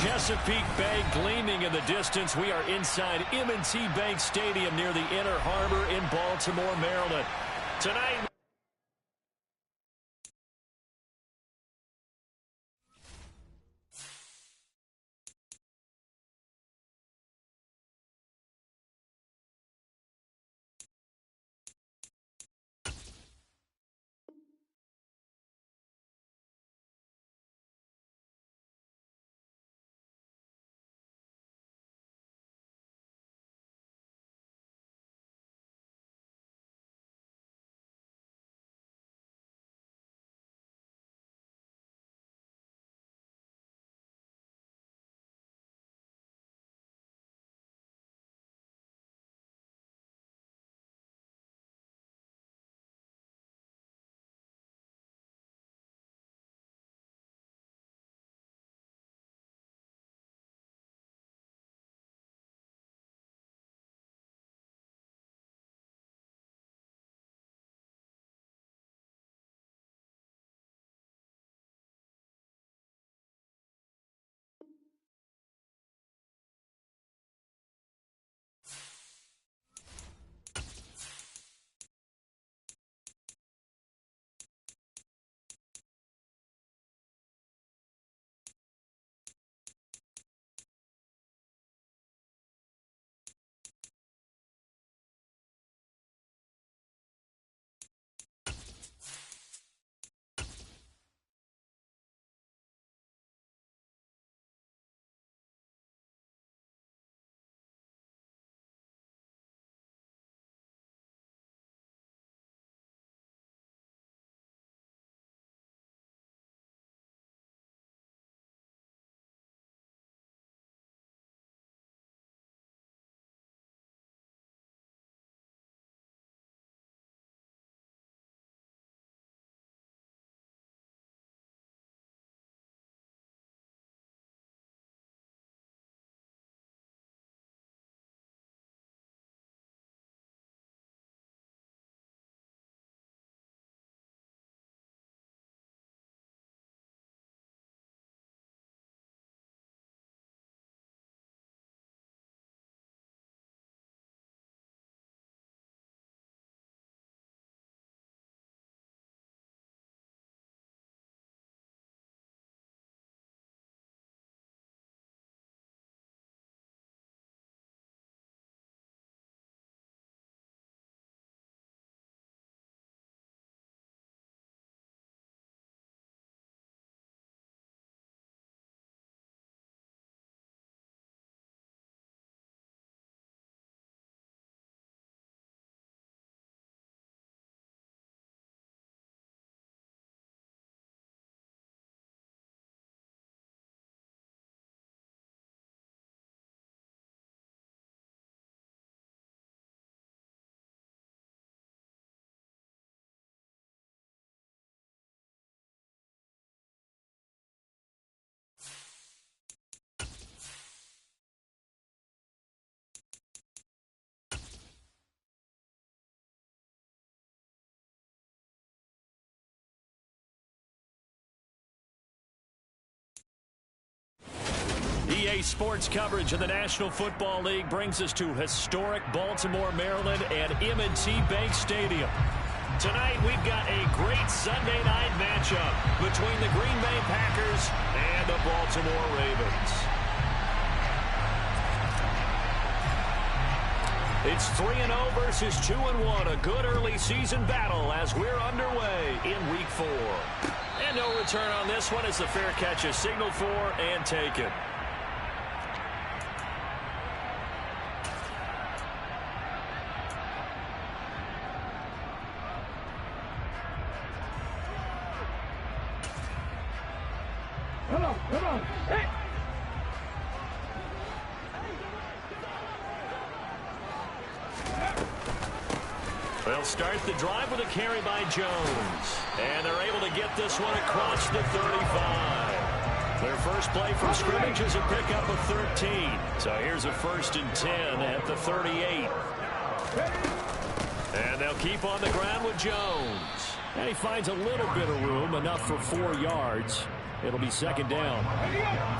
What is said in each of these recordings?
Chesapeake Bay gleaming in the distance. We are inside M&T Bank Stadium near the Inner Harbor in Baltimore, Maryland. Tonight, EA Sports coverage of the National Football League brings us to historic Baltimore, Maryland, and M&T Bank Stadium. Tonight, we've got a great Sunday night matchup between the Green Bay Packers and the Baltimore Ravens. It's 3-0 versus 2-1, a good early season battle as we're underway in Week 4. And no return on this one as the fair catch is signaled for and taken. Come on. Hey. They'll start the drive with a carry by Jones. And they're able to get this one across the 35. Their first play from scrimmage is a pickup of 13. So here's a 1st and 10 at the 38. And they'll keep on the ground with Jones. And he finds a little bit of room, enough for 4 yards. It'll be second down.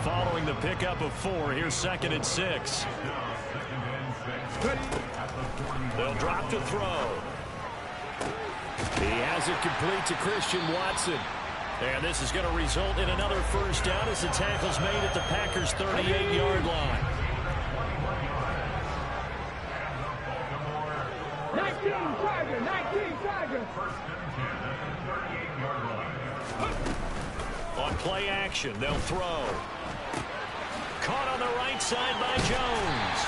Following the pickup of 4, here's 2nd and 6. They'll drop to throw. He has it complete to Christian Watson. And this is going to result in another first down as the tackle's made at the Packers' 38-yard line. 19 Charger, 19 Charger. On play action, they'll throw. Caught on the right side by Jones.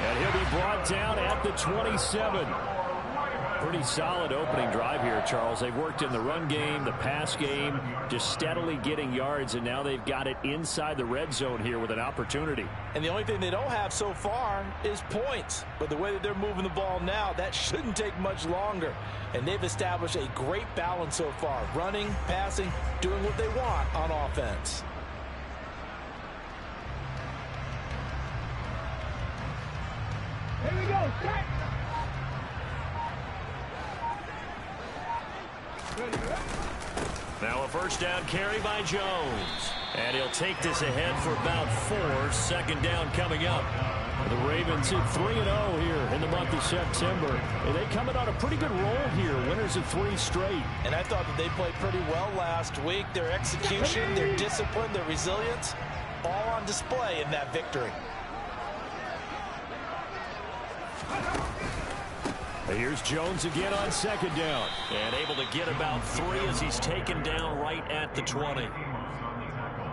And he'll be brought down at the 27. Pretty solid opening drive here, Charles. They've worked in the run game, the pass game, just steadily getting yards, and now they've got it inside the red zone here with an opportunity. And the only thing they don't have so far is points. But the way that they're moving the ball now, that shouldn't take much longer. And they've established a great balance so far. Running, passing, doing what they want on offense. Here we go, set. Now a first down carry by Jones. And he'll take this ahead for about 4. Second down coming up. The Ravens hit 3-0 here in the month of September. And they coming on a pretty good roll here. Winners of 3 straight. And I thought that they played pretty well last week. Their execution, their discipline, their resilience, all on display in that victory. Here's Jones again on second down. And able to get about 3 as he's taken down right at the 20.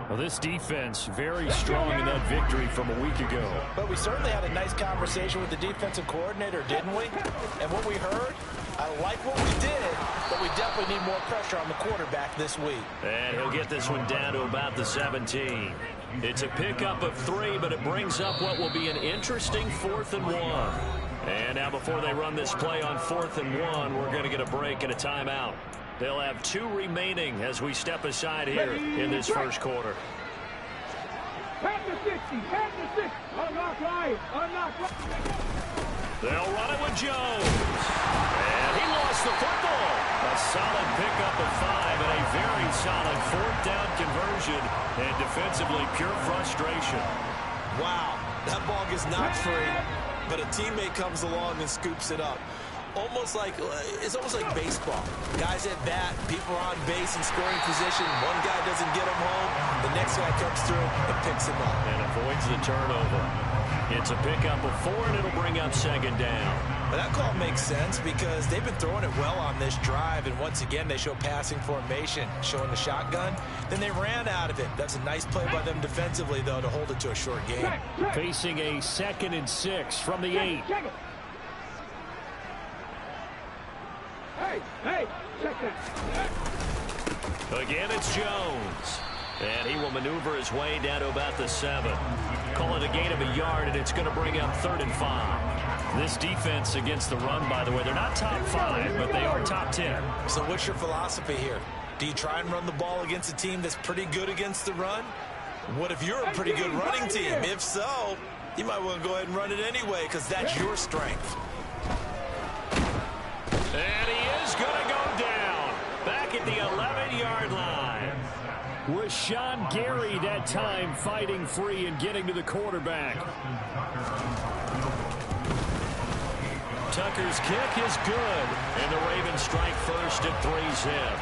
Well, this defense very strong in that victory from a week ago. But we certainly had a nice conversation with the defensive coordinator, didn't we? And what we heard, I like what we did, but we definitely need more pressure on the quarterback this week. And he'll get this one down to about the 17. It's a pickup of 3, but it brings up what will be an interesting 4th and 1. And now before they run this play on 4th and 1, we're going to get a break and a timeout. They'll have 2 remaining as we step aside here in this first quarter. Pass the 60, pass the 60. Unlock line, unlock line. They'll run it with Jones. And he lost the football. A solid pickup of 5 and a very solid 4th down conversion. And defensively, pure frustration. Wow, that ball gets knocked free, but a teammate comes along and scoops it up. It's almost like baseball. Guys at bat, people are on base in scoring position. One guy doesn't get him home. The next guy comes through and picks him up. And avoids the turnover. It's a pickup of 4, and it'll bring up second down. But that call makes sense because they've been throwing it well on this drive. And once again, they show passing formation, showing the shotgun. Then they ran out of it. That's a nice play by them defensively, though, to hold it to a short game. Facing a 2nd and 6 from the 8. Hey, check that. Again, it's Jones. And he will maneuver his way down to about the 7. Call it a gain of a yard, and it's going to bring up 3rd and 5. This defense against the run, by the way, they're not top 5, but they are top 10. So what's your philosophy here? Do you try and run the ball against a team that's pretty good against the run? What if you're a pretty good running team? If so, you might want to go ahead and run it anyway because that's your strength. And he is going to go down back at the 11-yard line. Was Sean Gary that time fighting free and getting to the quarterback. Tucker's kick is good, and the Ravens strike first at 3-zip.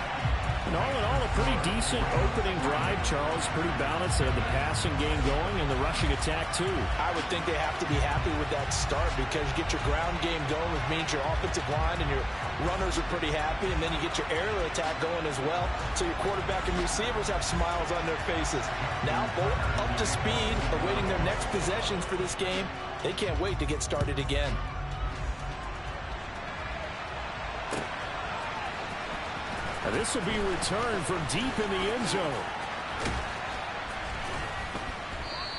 And all in all, a pretty decent opening drive, Charles. Pretty balanced. They had the passing game going and the rushing attack, too. I would think they have to be happy with that start because you get your ground game going, which means your offensive line and your runners are pretty happy, and then you get your aerial attack going as well. So your quarterback and receivers have smiles on their faces. Now both up to speed, awaiting their next possessions for this game. They can't wait to get started again. Now this will be returned from deep in the end zone.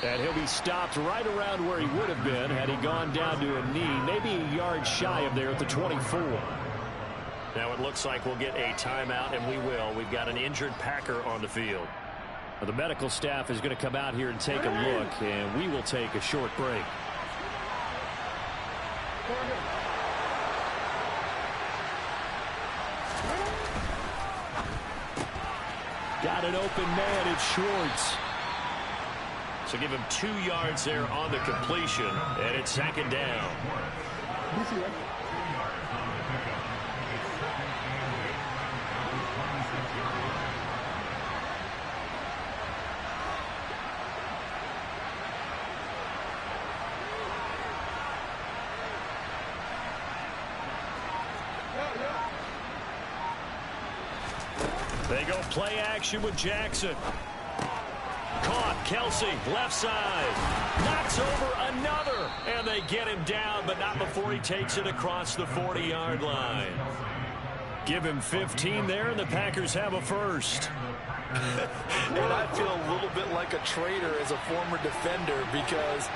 And he'll be stopped right around where he would have been had he gone down to a knee, maybe a yard shy of there at the 24. Now it looks like we'll get a timeout, and we will. We've got an injured Packer on the field. Now the medical staff is going to come out here and take a look, and we will take a short break. Got got an open man. It's Schwartz. So give him 2 yards there on the completion, and it's 2nd down. They go play action with Jackson. Caught. Kelsey, left side. Knocks over another. And they get him down, but not before he takes it across the 40-yard line. Give him 15 there, and the Packers have a first. And I feel a little bit like a traitor as a former defender because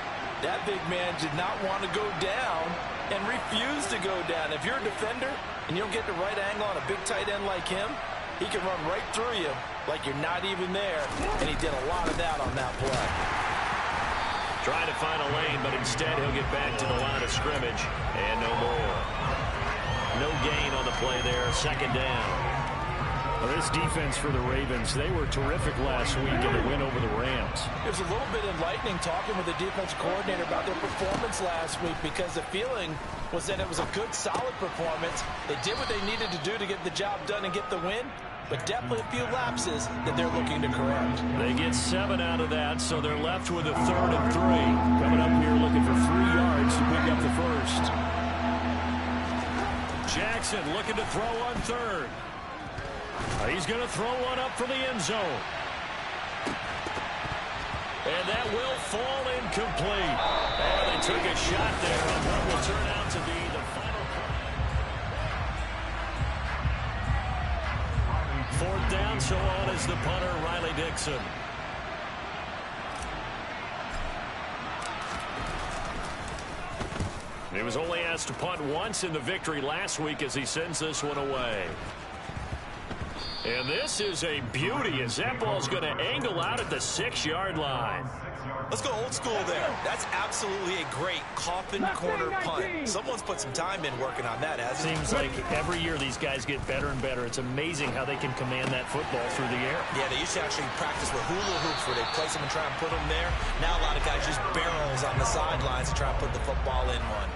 that big man did not want to go down and refused to go down. If you're a defender and you don't get the right angle on a big tight end like him, he can run right through you like you're not even there, and he did a lot of that on that play. Trying to find a lane, but instead he'll get back to the line of scrimmage, and no more. No gain on the play there, 2nd down. Well, this defense for the Ravens, they were terrific last week in the win over the Rams. It was a little bit enlightening talking with the defensive coordinator about their performance last week because the feeling was that it was a good, solid performance. They did what they needed to do to get the job done and get the win, but definitely a few lapses that they're looking to correct. They get 7 out of that, so they're left with a 3rd and 3. Coming up here looking for 3 yards to pick up the first. Jackson looking to throw on 3rd. He's going to throw one up for the end zone. And that will fall incomplete. Oh, they took a shot there on what will turn out to be the final play. 4th down, so on is the punter, Riley Dixon. He was only asked to punt once in the victory last week as he sends this one away. And this is a beauty as that ball's going to angle out at the 6-yard line. Let's go old school there. That's absolutely a great coffin corner punt. Someone's put some time in working on that, hasn't it? Seems like every year these guys get better and better. It's amazing how they can command that football through the air. Yeah, they used to actually practice with hula hoops where they place them and try and put them there. Now a lot of guys use barrels on the sidelines to try and put the football in one.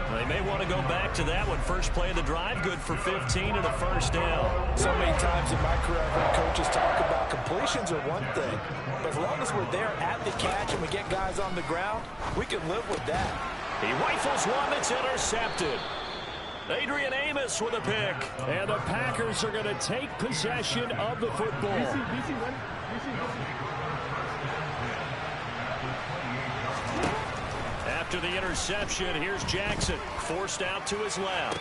They may want to go back to that one. First play of the drive, good for 15 and a 1st down. So many times in my career, I've heard coaches talk about completions are one thing, but as long as we're there at the catch and we get guys on the ground, we can live with that. He rifles one that's intercepted. Adrian Amos with a pick. And the Packers are going to take possession of the football. After the interception, here's Jackson, forced out to his left.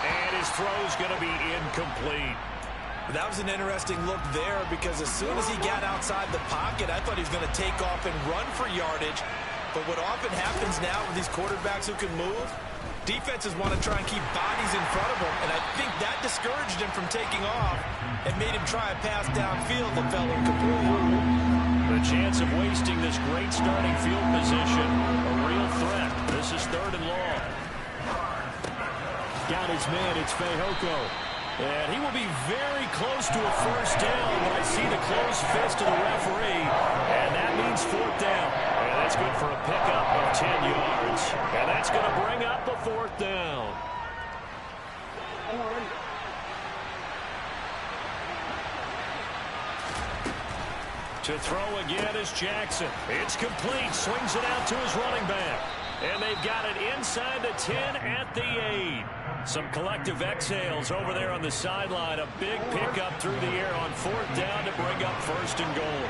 And his throw's going to be incomplete. That was an interesting look there because as soon as he got outside the pocket, I thought he was going to take off and run for yardage. But what often happens now with these quarterbacks who can move, defenses want to try and keep bodies in front of him. And I think that discouraged him from taking off and made him try a pass downfield that fell incomplete. The chance of wasting this great starting field position, a real threat. This is 3rd and long. Got his man, it's Fehoko. And he will be very close to a 1st down, but I see the closed fist of the referee, and that means 4th down. And that's good for a pickup of 10 yards. And that's going to bring up a 4th down. To throw again is Jackson. It's complete. Swings it out to his running back. And they've got it inside the 10 at the 8. Some collective exhales over there on the sideline. A big pickup through the air on 4th down to bring up 1st and goal.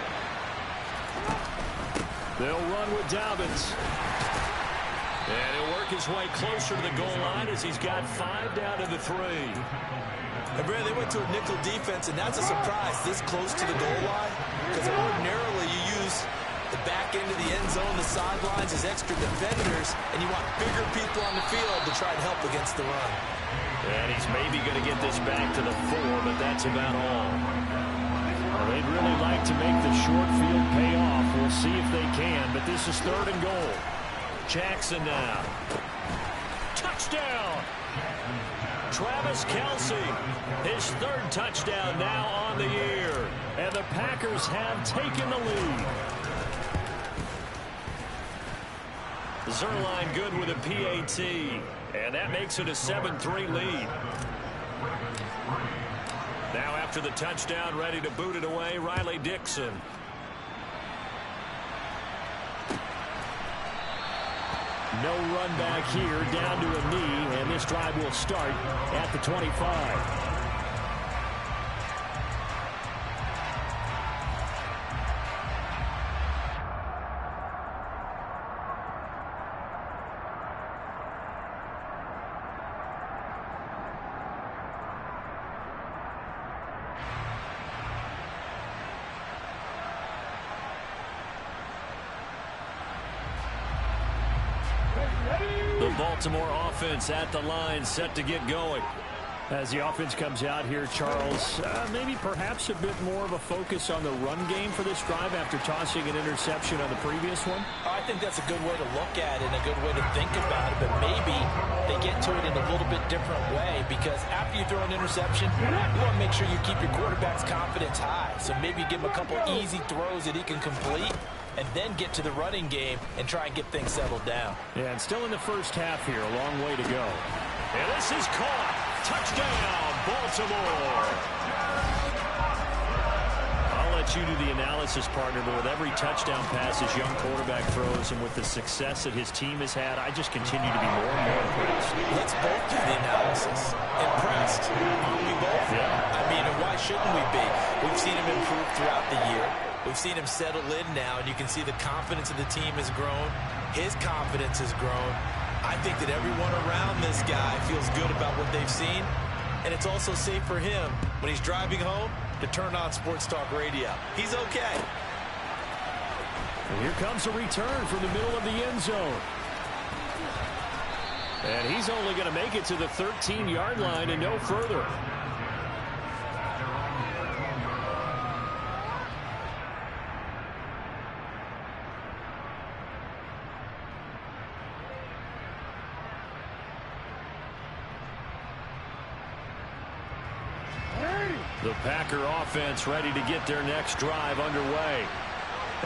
They'll run with Dobbins. And he'll work his way closer to the goal line as he's got 5 down to the 3. And Brad, they went to a nickel defense, and that's a surprise this close to the goal line because ordinarily you use the back end of the end zone, the sidelines as extra defenders, and you want bigger people on the field to try and help against the run. And he's maybe going to get this back to the 4, but that's about all. Well, they'd really like to make the short field pay off. We'll see if they can, but this is 3rd and goal. Jackson now. Touchdown! Travis Kelce, his third touchdown now on the year. And the Packers have taken the lead. Zuerlein good with a PAT. And that makes it a 7-3 lead. Now after the touchdown, ready to boot it away, Riley Dixon. No run back here, down to a knee, and this drive will start at the 25. Baltimore offense at the line, set to get going. As the offense comes out here, Charles, maybe perhaps a bit more of a focus on the run game for this drive after tossing an interception on the previous one? I think that's a good way to look at it and a good way to think about it, but maybe they get to it in a little bit different way, because after you throw an interception, you want to make sure you keep your quarterback's confidence high. So maybe give him a couple easy throws that he can complete, and then get to the running game and try and get things settled down. Yeah, and still in the first half here, a long way to go. And this is caught. Touchdown, Baltimore. I'll let you do the analysis, partner, but with every touchdown pass his young quarterback throws and with the success that his team has had, I just continue to be more and more impressed. Let's both do the analysis. Impressed. Aren't we both? Yeah. I mean, and why shouldn't we be? We've seen him improve throughout the year. We've seen him settle in now, and you can see the confidence of the team has grown. His confidence has grown. I think that everyone around this guy feels good about what they've seen, and it's also safe for him when he's driving home to turn on Sports Talk Radio. He's okay. And here comes a return from the middle of the end zone. And he's only going to make it to the 13-yard line and no further. The Packer offense ready to get their next drive underway.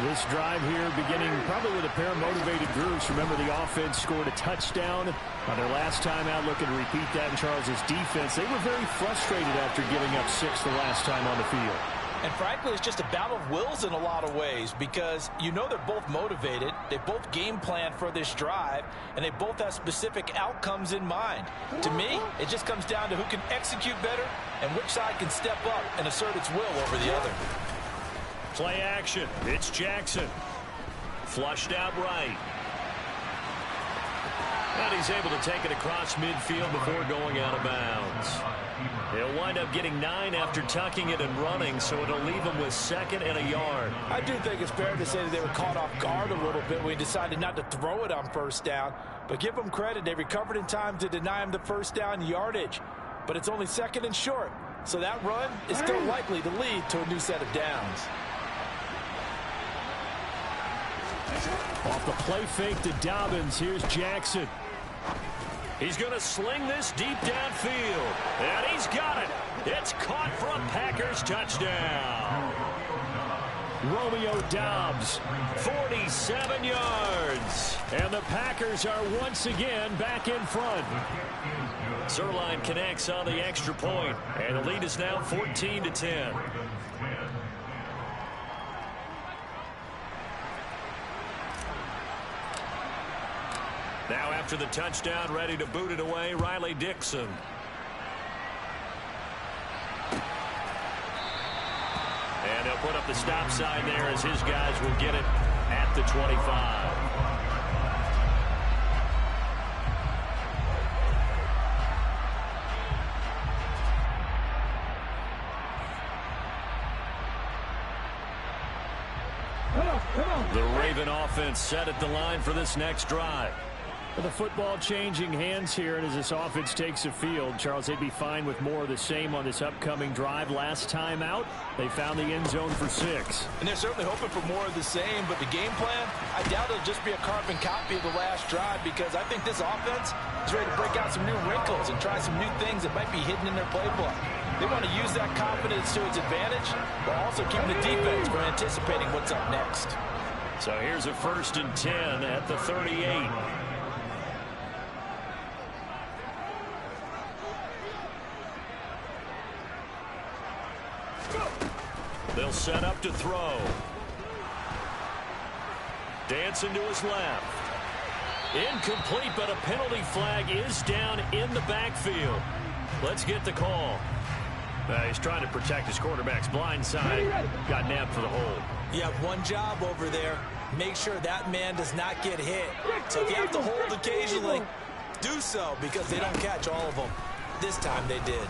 This drive here beginning probably with a pair of motivated groups. Remember, the offense scored a touchdown on their last time out. Looking to repeat that in Charles's defense. They were very frustrated after giving up 6 the last time on the field. And frankly, it's just a battle of wills in a lot of ways, because you know they're both motivated. They both game plan for this drive, and they both have specific outcomes in mind. To me, it just comes down to who can execute better and which side can step up and assert its will over the other. Play action. It's Jackson. Flushed out right. And he's able to take it across midfield before going out of bounds. He'll wind up getting 9 after tucking it and running, so it'll leave him with 2nd and a yard. I do think it's fair to say that they were caught off guard a little bit when he decided not to throw it on first down. But give them credit. They recovered in time to deny him the first down yardage. But it's only 2nd and short. So that run is still likely to lead to a new set of downs. Off the play fake to Dobbins. Here's Jackson. He's going to sling this deep downfield. And he's got it. It's caught for a Packers touchdown. Romeo Doubs, 47 yards. And the Packers are once again back in front. Zuerlein connects on the extra point, and the lead is now 14-10. Now after the touchdown, ready to boot it away, Riley Dixon. And they'll put up the stop sign there as his guys will get it at the 25. The Raven offense set at the line for this next drive. The football changing hands here, and as this offense takes the field, Charles, they'd be fine with more of the same on this upcoming drive. Last time out, they found the end zone for 6. And they're certainly hoping for more of the same, but the game plan, I doubt it'll just be a carbon copy of the last drive, because I think this offense is ready to break out some new wrinkles and try some new things that might be hidden in their playbook. They want to use that confidence to its advantage, while also keeping the defense from anticipating what's up next. So here's a 1st and 10 at the 38. They'll set up to throw. Dancing to his left. Incomplete, but a penalty flag is down in the backfield. Let's get the call. He's trying to protect his quarterback's blind side. Got nabbed for the hold. You have one job over there. Make sure that man does not get hit. So if you have to hold occasionally, do so, because they don't catch all of them. This time they did.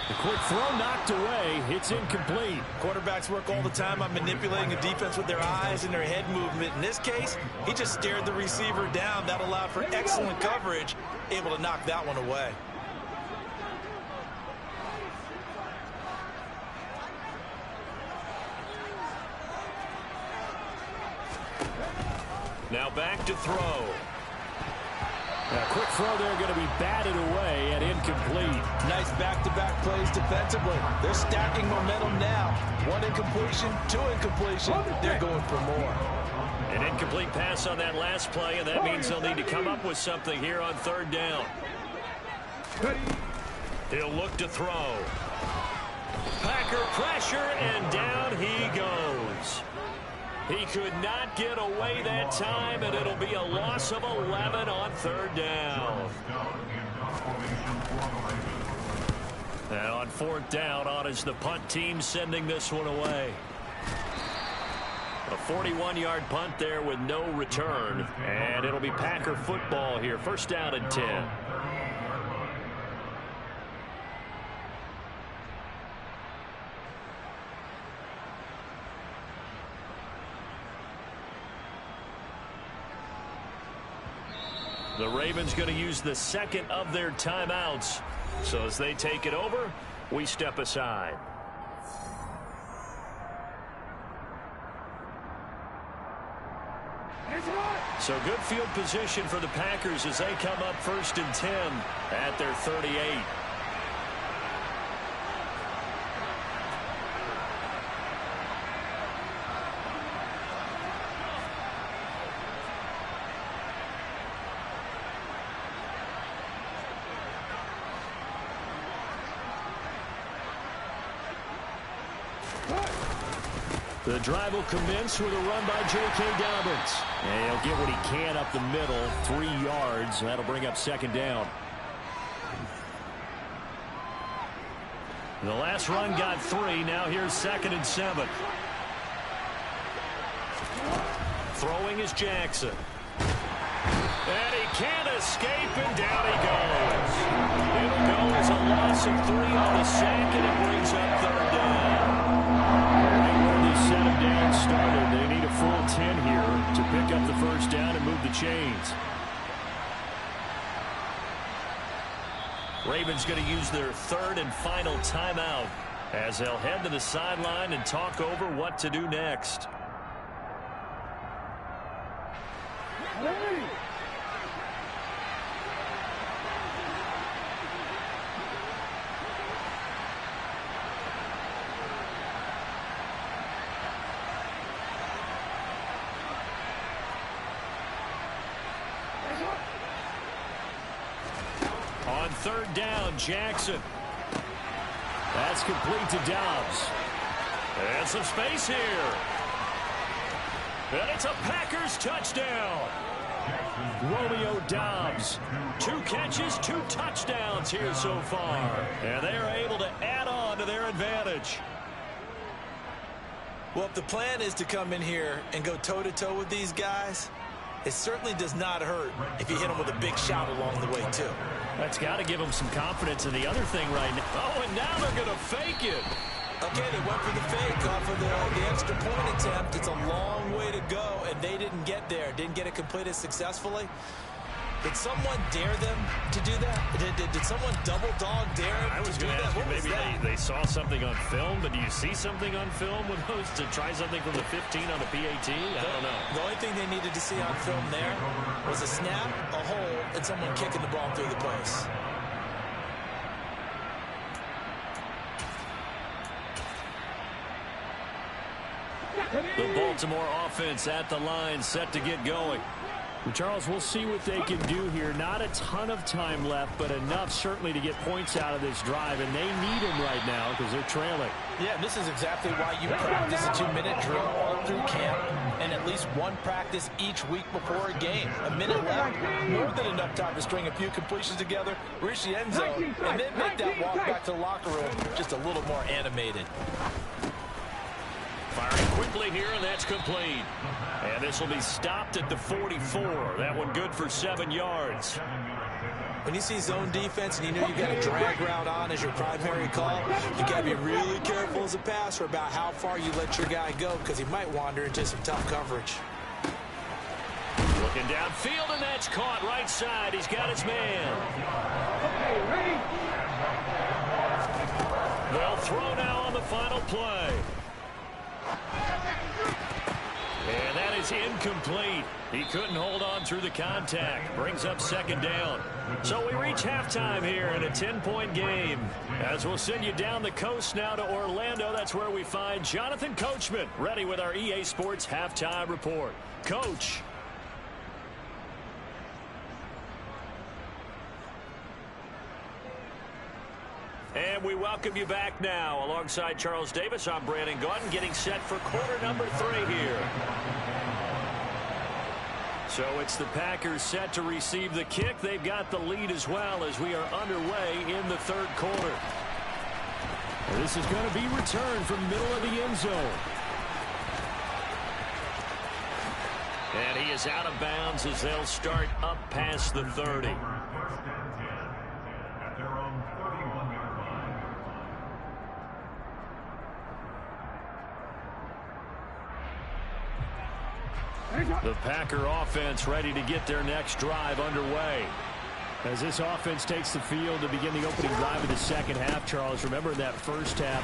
The quick throw knocked away. It's incomplete. Quarterbacks work all the time on manipulating a defense with their eyes and their head movement. In this case, he just stared the receiver down. That allowed for excellent coverage, able to knock that one away. Now back to throw. A quick throw there, going to be batted away and incomplete. Nice back-to-back plays defensively. They're stacking momentum now. 1 incompletion, 2 incompletion. They're going for more. An incomplete pass on that last play, and that means they'll need to come up with something here on 3rd down. He'll look to throw. Packer pressure, and down he goes. He could not get away that time, and it'll be a loss of 11 on 3rd down. And on 4th down, on is the punt team sending this one away. A 41-yard punt there with no return, and it'll be Packer football here. 1st down and 10. The Ravens going to use the 2nd of their timeouts. So as they take it over, we step aside. So good field position for the Packers as they come up 1st and 10 at their 38. The drive will commence with a run by J.K. Dobbins. And he'll get what he can up the middle, 3 yards. That'll bring up 2nd down. The last run got 3. Now here's 2nd and 7. Throwing is Jackson. And he can't escape, and down he goes. It'll go as a loss of 3 on the sack, and it brings up 3rd down. Set him down, started. They need a full 10 here to pick up the 1st down and move the chains. Ravens going to use their 3rd and final timeout as they'll head to the sideline and talk over what to do next. On 3rd down, Jackson. That's complete to Dobbs. And some space here. And it's a Packers touchdown. Romeo Dobbs. 2 catches, 2 touchdowns here so far. And they are able to add on to their advantage. Well, if the plan is to come in here and go toe-to-toe with these guys, it certainly does not hurt if you hit them with a big shot along the way, too. That's got to give them some confidence in the other thing right now. Oh, and now they're going to fake it. Okay, they went for the fake off of the extra point attempt. It's a long way to go, and they didn't get there. Didn't get it completed successfully. Did someone dare them to do that? Did someone double dog dare I was going to ask you, maybe they saw something on film, but do you see something on film with those to try something from the 15 on a PAT? I don't know. The only thing they needed to see on film there was a snap, a hole, and someone kicking the ball through the post. The Baltimore offense at the line, set to get going. Charles, we'll see what they can do here. Not a ton of time left, but enough certainly to get points out of this drive, and they need them right now because they're trailing. Yeah, this is exactly why you practice a 2-minute drill all through camp and at least one practice each week before a game. A minute left, more than enough time to string a few completions together, reach the end zone, and then make that walk back to the locker room just a little more animated. Firing quickly here, and that's complete. And this will be stopped at the 44. That one good for 7 yards. When you see zone defense and you know you've got a drag route on as your primary call, you got to be really careful as a passer about how far you let your guy go because he might wander into some tough coverage. Looking downfield, and that's caught right side. He's got his man. Okay, ready? They'll throw now on the final play. And that is incomplete. He couldn't hold on through the contact. Brings up second down. So we reach halftime here in a 10-point game. As we'll send you down the coast now to Orlando, that's where we find Jonathan Coachman, ready with our EA Sports halftime report. Coach. And we welcome you back now. Alongside Charles Davis, I'm Brandon Gaudin, getting set for quarter number 3 here. So it's the Packers set to receive the kick. They've got the lead as well as we are underway in the third quarter. This is going to be returned from middle of the end zone. And he is out of bounds as they'll start up past the 30. The Packer offense ready to get their next drive underway. As this offense takes the field to begin the opening drive of the second half, Charles, remember that first half,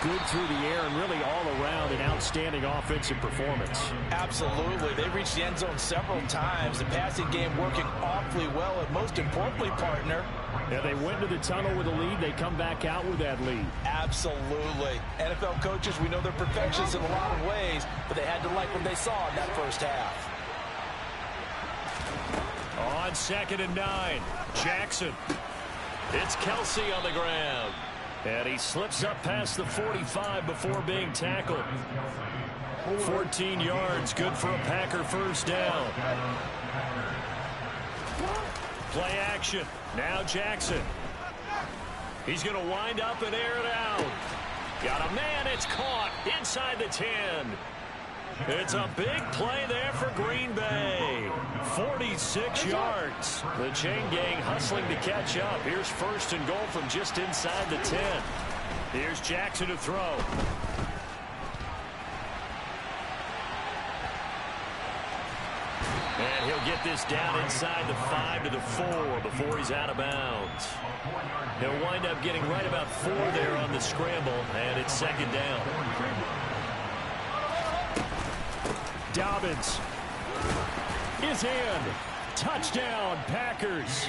good through the air and really all around an outstanding offensive performance. Absolutely. They reached the end zone several times. The passing game working awfully well, and most importantly, partner, yeah, they went to the tunnel with a lead. They come back out with that lead. absolutely. NFL coaches, we know they're perfectionists in a lot of ways, but they had to like what they saw in that first half. On 2nd and 9, Jackson. It's Kelsey on the ground. And he slips up past the 45 before being tackled. 14 yards, good for a Packer first down. Play action. Now Jackson. He's going to wind up and air it out. Got a man, it's caught inside the 10. It's a big play there for Green Bay. 46 yards. The chain gang hustling to catch up. Here's 1st and goal from just inside the 10. Here's Jackson to throw. And he'll get this down inside the 5 to the 4 before he's out of bounds. He'll wind up getting right about 4 there on the scramble, and it's 2nd down. Dobbins is in. Touchdown, Packers.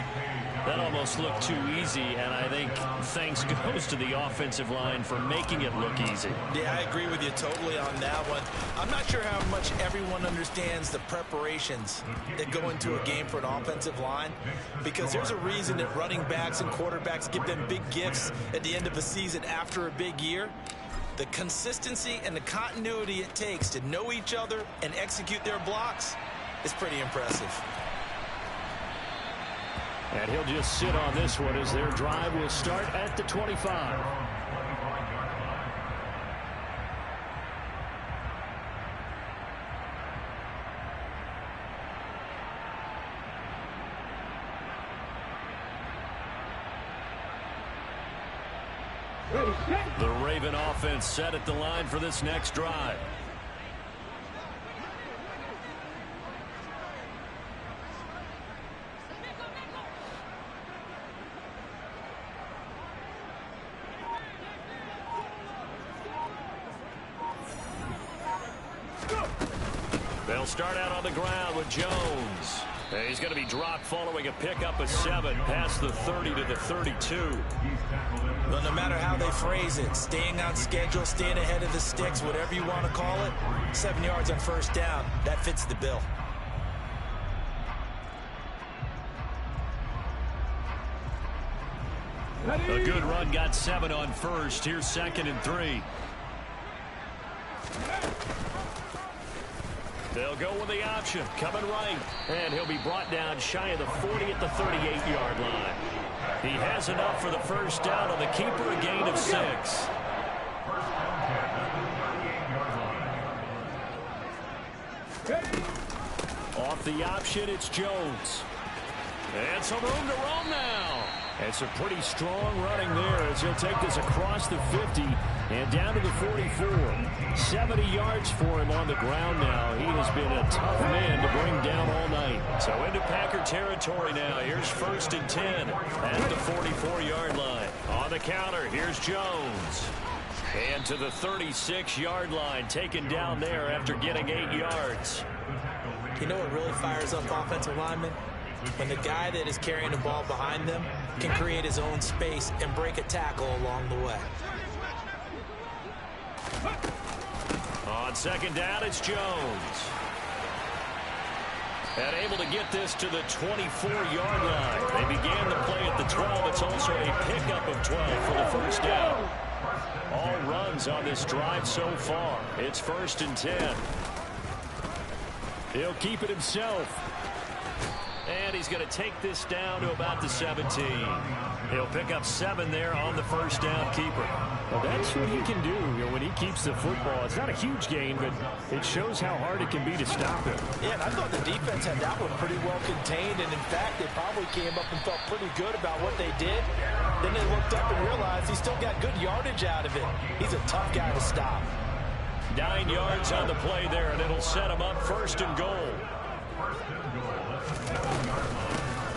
That almost looked too easy, and I think thanks goes to the offensive line for making it look easy. Yeah, I agree with you totally on that one. I'm not sure how much everyone understands the preparations that go into a game for an offensive line, because there's a reason that running backs and quarterbacks give them big gifts at the end of a season after a big year. The consistency and the continuity it takes to know each other and execute their blocks is pretty impressive. And he'll just sit on this one as their drive will start at the 25. The Raven offense set at the line for this next drive. They'll start out on the ground with Jones. He's going to be dropped following a pickup of 7 past the 30 to the 32. Well, no matter how they phrase it, staying on schedule, staying ahead of the sticks, whatever you want to call it, 7 yards on first down, that fits the bill. A good run got 7 on first. Here's 2nd and 3. They'll go with the option. Coming right. And he'll be brought down shy of the 40 at the 38-yard line. He has enough for the first down on the keeper, a gain of 6. Off the option, it's Jones. And some room to roam now. And some pretty strong running there as he'll take this across the 50 and down to the 44. 70 yards for him on the ground now. He has been a tough man to bring down all night. So into Packer territory now. Here's 1st and 10 at the 44-yard line. On the counter, here's Jones. And to the 36-yard line, taken down there after getting 8 yards. You know what really fires up offensive linemen? When the guy that is carrying the ball behind them can create his own space and break a tackle along the way. On 2nd down, it's Jones. And able to get this to the 24-yard line. They began the play at the 12. It's also a pickup of 12 for the first down. All runs on this drive so far. It's 1st and 10. He'll keep it himself. And he's going to take this down to about the 17. He'll pick up 7 there on the first down keeper. Well, that's what he can do, when he keeps the football. It's not a huge gain, but it shows how hard it can be to stop him. Yeah, and I thought the defense had that one pretty well contained, and in fact, they probably came up and felt pretty good about what they did. Then they looked up and realized he still got good yardage out of it. He's a tough guy to stop. 9 yards on the play there, and it'll set him up 1st and goal.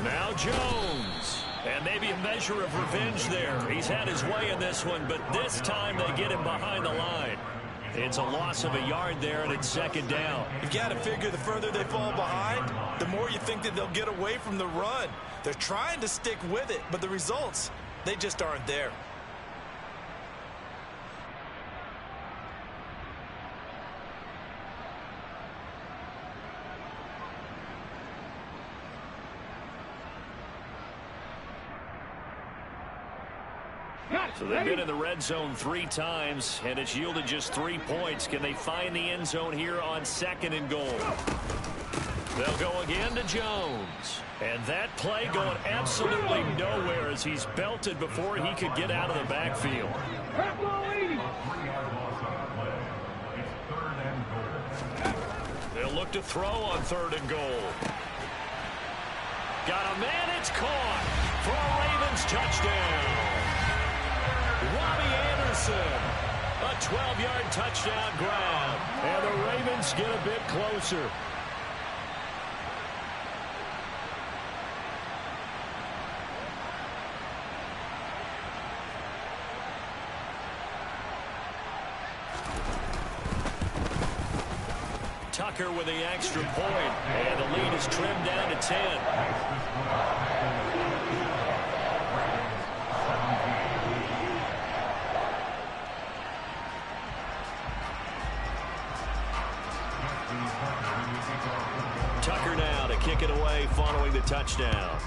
Now Jones. And maybe a measure of revenge there. He's had his way in this one, but this time they get him behind the line. It's a loss of a yard there, and it's 2nd down. You've got to figure the further they fall behind, the more you think that they'll get away from the run. They're trying to stick with it, but the results, they just aren't there. So they've been in the red zone 3 times, and it's yielded just 3 points. Can they find the end zone here on 2nd and goal? They'll go again to Jones. And that play going absolutely nowhere as he's belted before he could get out of the backfield. They'll look to throw on 3rd and goal. Got a man, it's caught for a Ravens touchdown. Robbie Anderson, a 12-yard touchdown grab. And the Ravens get a bit closer. Tucker with the extra point, and the lead is trimmed down to 10. Tucker now to kick it away following the touchdown.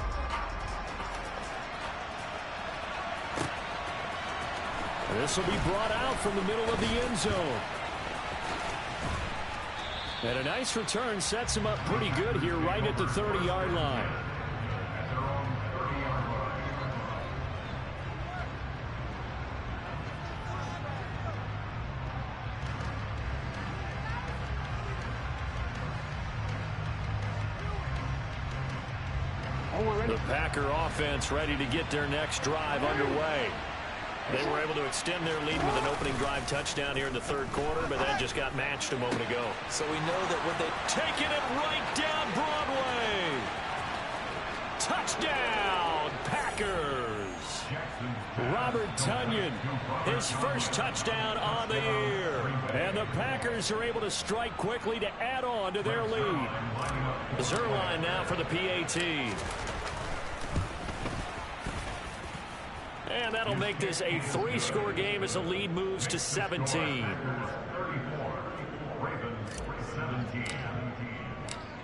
This will be brought out from the middle of the end zone. And a nice return sets him up pretty good here right at the 30-yard line. The Packer offense ready to get their next drive underway. They were able to extend their lead with an opening drive touchdown here in the 3rd quarter, but that just got matched a moment ago. So we know that when they taking it right down Broadway. Touchdown, Packers. Robert Tonyan, his first touchdown on the year. And the Packers are able to strike quickly to add on to their lead. Zuerlein now for the PAT. And that'll make this a 3-score game as the lead moves to 17.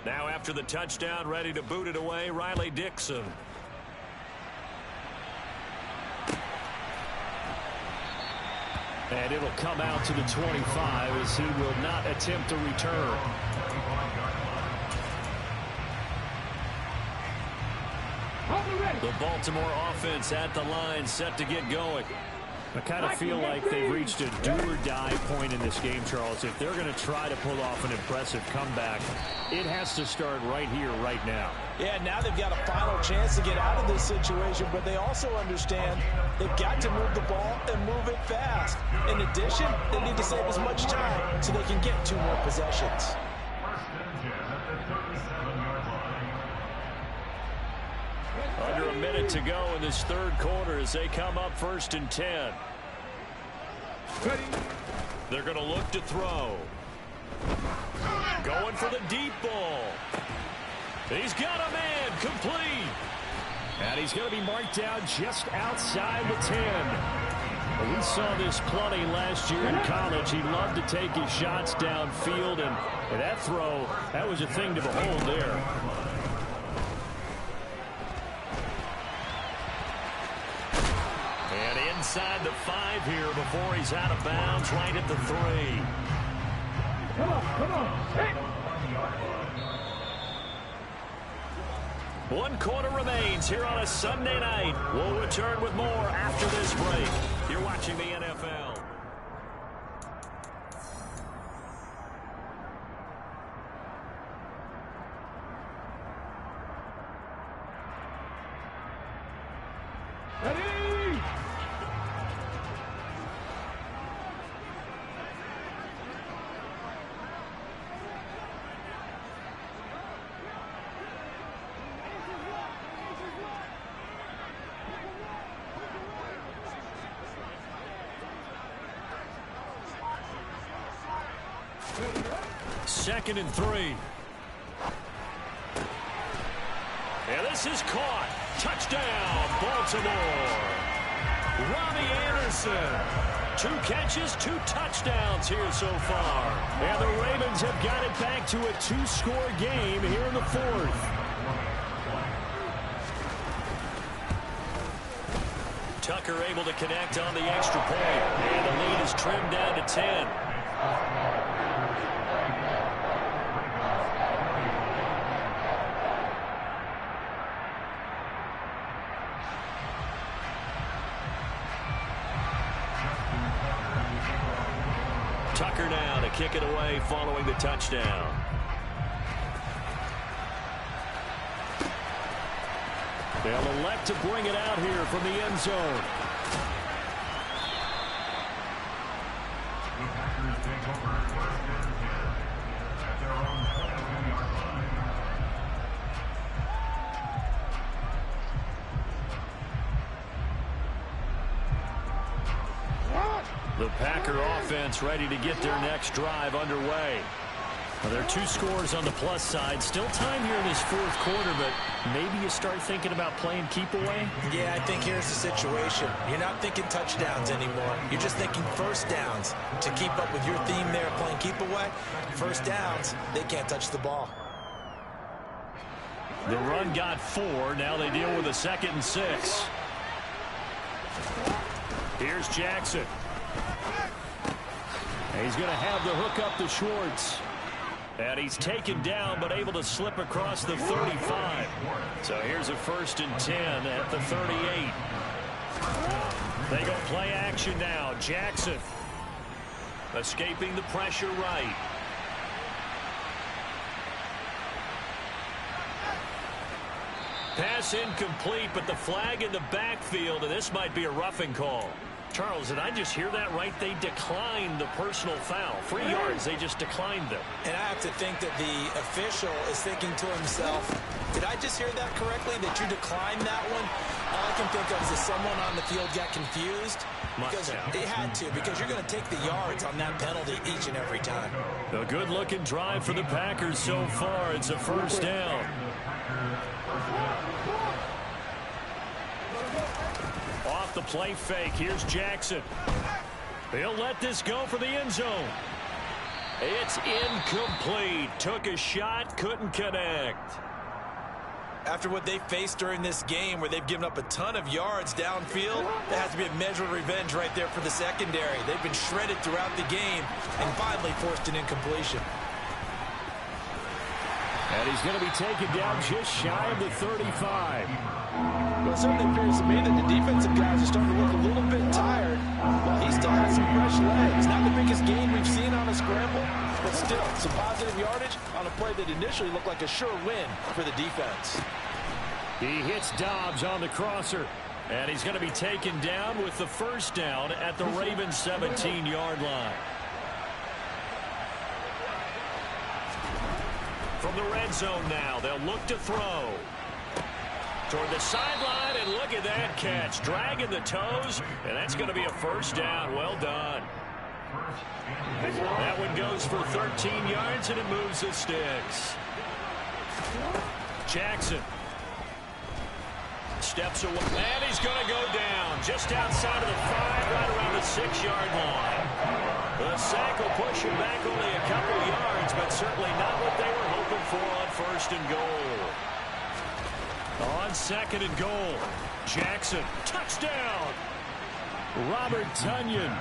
Now after the touchdown, ready to boot it away, Riley Dixon. And it'll come out to the 25 as he will not attempt a return. The Baltimore offense at the line, set to get going. I kind of feel like they've reached a do-or-die point in this game, Charles. If they're going to try to pull off an impressive comeback, it has to start right here, right now. Yeah, now they've got a final chance to get out of this situation, but they also understand they've got to move the ball and move it fast. In addition, they need to save as much time so they can get 2 more possessions. Under a minute to go in this third quarter as they come up 1st and 10. They're going to look to throw. Going for the deep ball. He's got a man, complete. And he's going to be marked down just outside the 10. Well, we saw this plenty last year in college. He loved to take his shots downfield, and that throw, that was a thing to behold there. Inside the 5 here before he's out of bounds, right at the 3. Come on. Hey. 1 quarter remains here on a Sunday night. We'll return with more after this break. You're watching the NFL. Second and 3. And this is caught. Touchdown, Baltimore. Robbie Anderson. 2 catches, 2 touchdowns here so far. And the Ravens have got it back to a 2-score game here in the 4th. Tucker able to connect on the extra point. And the lead is trimmed down to 10. Tucker now to kick it away following the touchdown. They'll elect to bring it out here from the end zone. The Packer offense ready to get their next drive underway. Well, there are 2 scores on the plus side. Still time here in this 4th quarter, but maybe you start thinking about playing keep away? Yeah, I think here's the situation. You're not thinking touchdowns anymore. You're just thinking first downs. To keep up with your theme there, playing keep away, first downs, they can't touch the ball. The run got 4. Now they deal with a 2nd and 6. Here's Jackson. He's going to have the hook up to Schwartz. And he's taken down but able to slip across the 35. So here's a 1st and 10 at the 38. They go play action now. Jackson escaping the pressure right. Pass incomplete, but the flag in the backfield, and this might be a roughing call. Charles, did I just hear that right? They declined the personal foul. 3 yards, they just declined them. And I have to think that the official is thinking to himself, Did I just hear that correctly, that you declined that one? All I can think of is that someone on the field got confused. Because they had to, because you're going to take the yards on that penalty each and every time. A good-looking drive for the Packers so far. It's a first down. Off the play fake, here's Jackson. He'll let this go for the end zone. It's incomplete. Took a shot, couldn't connect. After what they faced during this game where they've given up a ton of yards downfield, that has to be a measure of revenge right there for the secondary. They've been shredded throughout the game and finally forced an incompletion. And he's going to be taken down just shy of the 35. Well, it certainly appears to me that the defensive guys are starting to look a little bit tired, while he still has some fresh legs. Not the biggest gain we've seen on a scramble, but still some positive yardage on a play that initially looked like a sure win for the defense. He hits Dobbs on the crosser, and he's going to be taken down with the first down at the Ravens' 17-yard line. From the red zone now, they'll look to throw. Toward the sideline, and look at that catch. Dragging the toes, and that's going to be a first down. Well done. That one goes for 13 yards, and it moves the sticks. Jackson steps away, and he's going to go down just outside of the 5, right around the 6-yard line. The sack will push him back only a couple yards, but certainly not what they were hoping for on first and goal. On second and goal, Jackson, touchdown! Robert Tonyan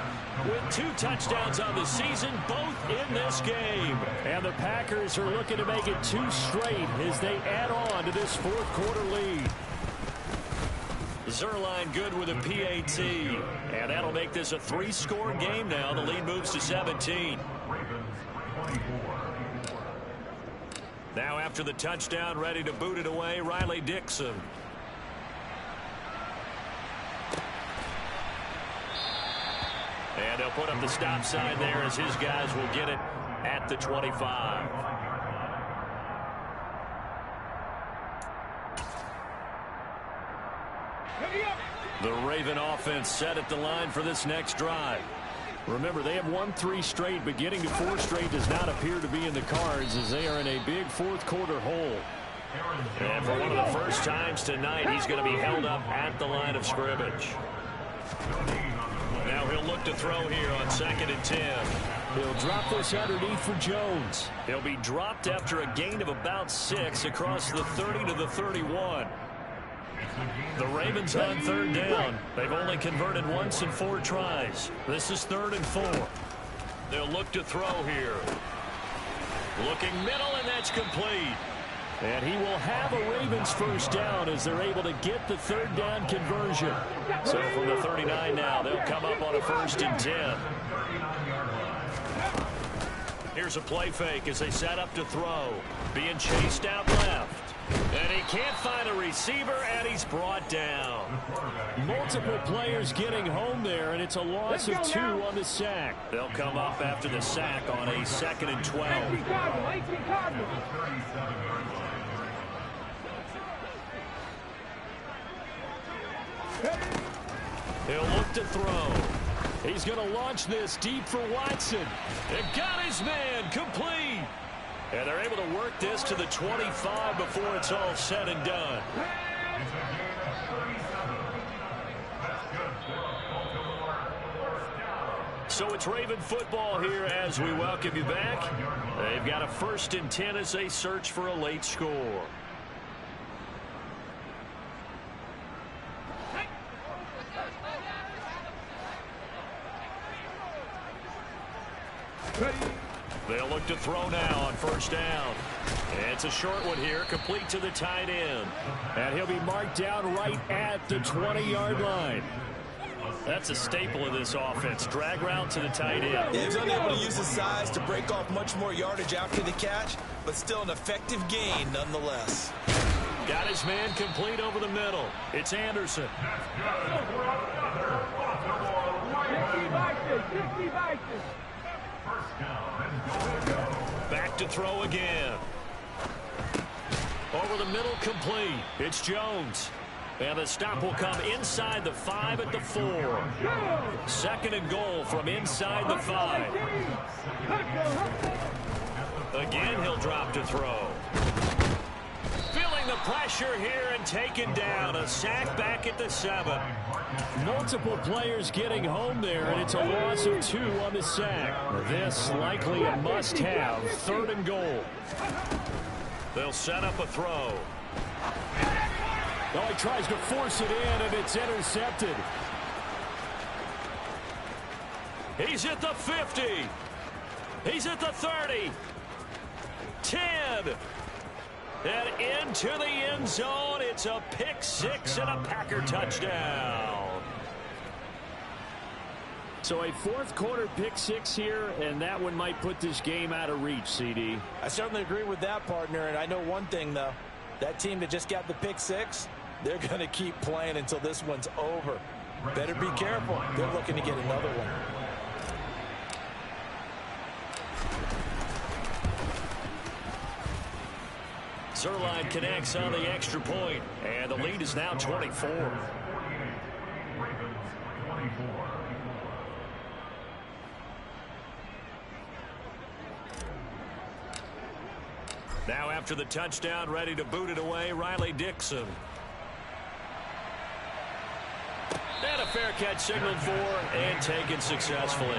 with 2 touchdowns on the season, both in this game. And the Packers are looking to make it 2 straight as they add on to this fourth-quarter lead. Zuerlein good with a PAT, and that'll make this a 3-score game now. The lead moves to 17. Now after the touchdown, ready to boot it away, Riley Dixon. And they'll put up the stop sign there as his guys will get it at the 25. The Raven offense set at the line for this next drive. Remember, they have won 3 straight, but getting to 4 straight does not appear to be in the cards as they are in a big fourth-quarter hole. And for one of the first times tonight, he's going to be held up at the line of scrimmage. Now he'll look to throw here on 2nd and 10. He'll drop this underneath for Jones. He'll be dropped after a gain of about 6 across the 30 to the 31. The Ravens on 3rd down. They've only converted once in 4 tries. This is 3rd and 4. They'll look to throw here. Looking middle, and that's complete. And he will have a Ravens first down as they're able to get the 3rd down conversion. So from the 39 now, they'll come up on a 1st and 10. Here's a play fake as they set up to throw. Being chased out left. And he can't find a receiver, and he's brought down. Multiple players getting home there, and it's a loss of 2 on the sack. They'll come up after the sack on a 2nd and 12. He'll look to throw. He's going to launch this deep for Watson. It got his man complete. And they're able to work this to the 25 before it's all said and done. So it's Raven football here as we welcome you back. They've got a 1st and 10 as they search for a late score. They'll look to throw now on 1st down. It's a short one here, complete to the tight end. And he'll be marked down right at the 20-yard line. That's a staple of this offense. Drag route to the tight end. Yeah, he's unable to use his size to break off much more yardage after the catch, but still an effective gain nonetheless. Got his man complete over the middle. It's Anderson. Back to throw again. Over the middle, complete. It's Jones. And the stop will come inside the 5 at the 4. Second and goal from inside the 5. Again, he'll drop to throw. Feeling the pressure here and taken down. A sack back at the 7. Multiple players getting home there, and it's a loss of 2 on the sack. This likely a must-have. Third and goal. They'll set up a throw. Oh, he tries to force it in, and it's intercepted. He's at the 50. He's at the 30. 10. And into the end zone. It's a pick 6 and a Packer touchdown. So a fourth quarter pick 6 here, and that one might put this game out of reach, CD. I certainly agree with that, partner, and I know one thing, though. That team that just got the pick 6, they're going to keep playing until this one's over. Better be careful. They're looking to get another one. Zuerlein connects on the extra point, and the lead is now 24. Now after the touchdown, ready to boot it away, Riley Dixon. And a fair catch signaled for and taken successfully.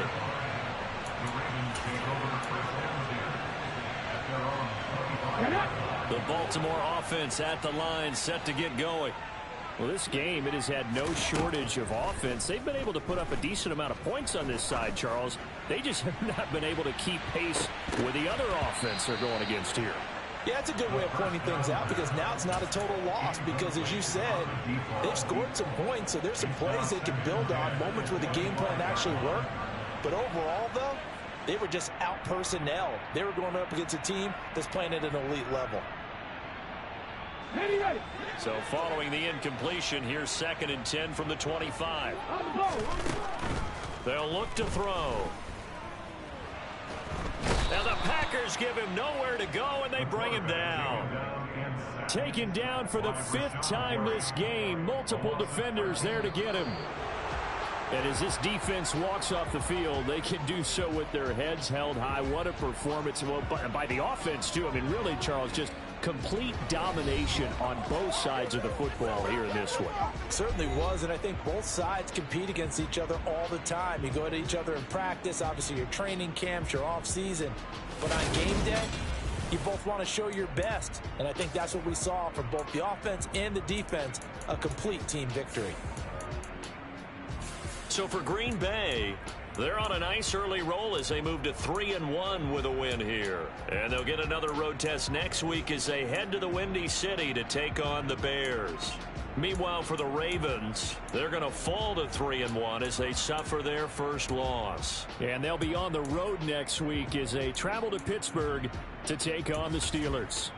The Baltimore offense at the line, set to get going. Well, this game, it has had no shortage of offense. They've been able to put up a decent amount of points on this side, Charles. They just have not been able to keep pace with the other offense they're going against here. Yeah, that's a good way of pointing things out, because now it's not a total loss, because as you said, they've scored some points, so there's some plays they can build on, moments where the game plan actually worked. But overall, though, they were just out-personnel. They were going up against a team that's playing at an elite level. So following the incompletion, here's 2nd and 10 from the 25. They'll look to throw. Now the Packers give him nowhere to go, and they bring him down. Taken down for the 5th time this game. Multiple defenders there to get him. And as this defense walks off the field, they can do so with their heads held high. What a performance by the offense, too. I mean, really, Charles, just complete domination on both sides of the football here in this one. Certainly was, and I think both sides compete against each other all the time. You go at each other in practice, obviously your training camps, your off-season. But on game day, you both want to show your best. And I think that's what we saw from both the offense and the defense, a complete team victory. So for Green Bay, they're on a nice early roll as they move to 3-1 with a win here. And they'll get another road test next week as they head to the Windy City to take on the Bears. Meanwhile, for the Ravens, they're going to fall to 3-1 as they suffer their first loss. And they'll be on the road next week as they travel to Pittsburgh to take on the Steelers.